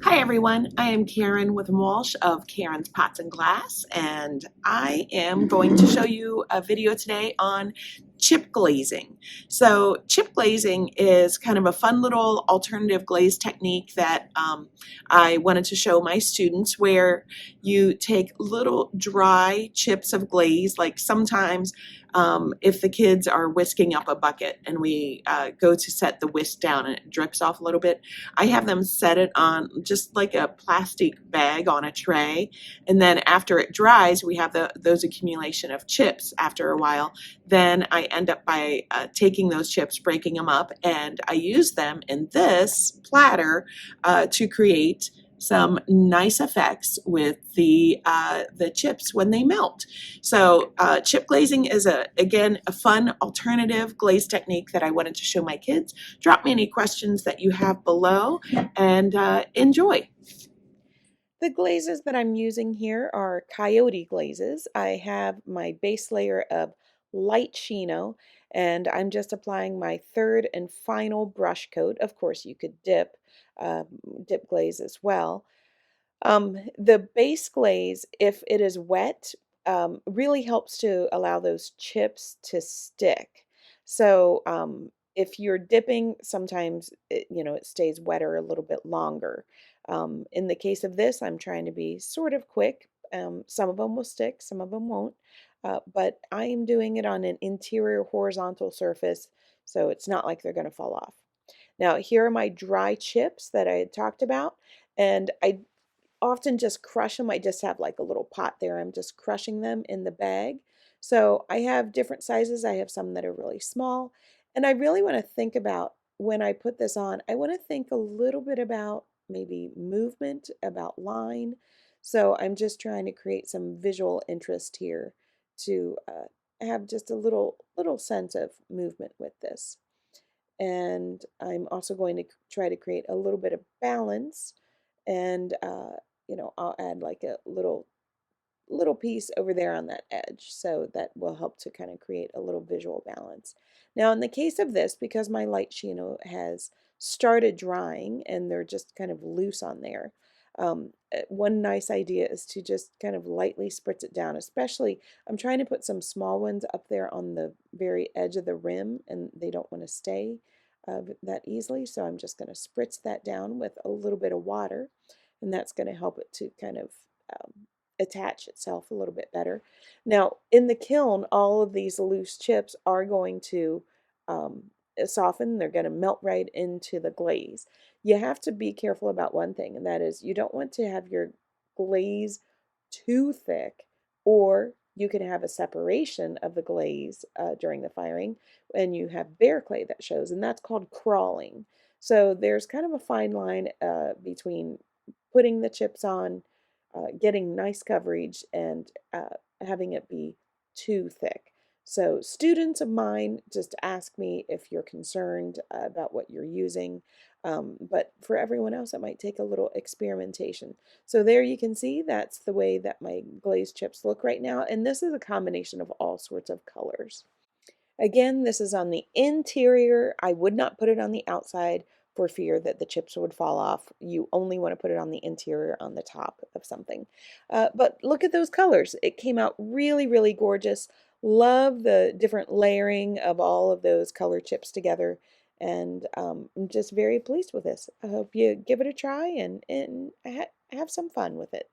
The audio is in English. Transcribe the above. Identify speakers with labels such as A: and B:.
A: Hi everyone, I am Karen with Walsh of Karen's Pots and Glass, and I am going to show you a video today on chip glazing. So chip glazing is kind of a fun little alternative glaze technique that I wanted to show my students, where you take little dry chips of glaze. Like sometimes if the kids are whisking up a bucket and we go to set the whisk down and it drips off a little bit, I have them set it on just like a plastic bag on a tray, and then after it dries, we have those accumulation of chips after a while. Then I end up by taking those chips, breaking them up, and I use them in this platter to create some nice effects with the chips when they melt. So chip glazing is again a fun alternative glaze technique that I wanted to show my kids. Drop me any questions that you have below, and enjoy. The glazes that I'm using here are Coyote glazes. I have my base layer of light Shino, and I'm just applying my third and final brush coat. Of course, you could dip glaze as well. The base glaze, if it is wet, really helps to allow those chips to stick. So if you're dipping, sometimes it stays wetter a little bit longer. In the case of this, I'm trying to be sort of quick. Some of them will stick, some of them won't. But I am doing it on an interior horizontal surface, so it's not like they're going to fall off. Now, here are my dry chips that I had talked about, and I often just crush them. I just have like a little pot there. I'm just crushing them in the bag. So I have different sizes. I have some that are really small. And I really want to think about when I put this on, I want to think a little bit about maybe movement, about line. So I'm just trying to create some visual interest here to have just a little sense of movement with this. And I'm also going to try to create a little bit of balance, and I'll add like a little piece over there on that edge, so that will help to kind of create a little visual balance. Now in the case of this, because my light Shino has started drying and they're just kind of loose on there, one nice idea is to just kind of lightly spritz it down. Especially, I'm trying to put some small ones up there on the very edge of the rim, and they don't want to stay that easily, so I'm just going to spritz that down with a little bit of water, and that's going to help it to kind of attach itself a little bit better. Now, in the kiln, all of these loose chips are going to soften. They're going to melt right into the glaze. You have to be careful about one thing, and that is you don't want to have your glaze too thick, or you can have a separation of the glaze during the firing, and you have bare clay that shows, and that's called crawling. So there's kind of a fine line between putting the chips on, getting nice coverage, and having it be too thick. So students of mine just ask me if you're concerned about what you're using, but for everyone else it might take a little experimentation. So there you can see that's the way that my glazed chips look right now, and this is a combination of all sorts of colors. Again, this is on the interior. I would not put it on the outside for fear that the chips would fall off. You only want to put it on the interior, on the top of something. But look at those colors. It came out really, really gorgeous. Love the different layering of all of those color chips together. And I'm just very pleased with this. I hope you give it a try and have some fun with it.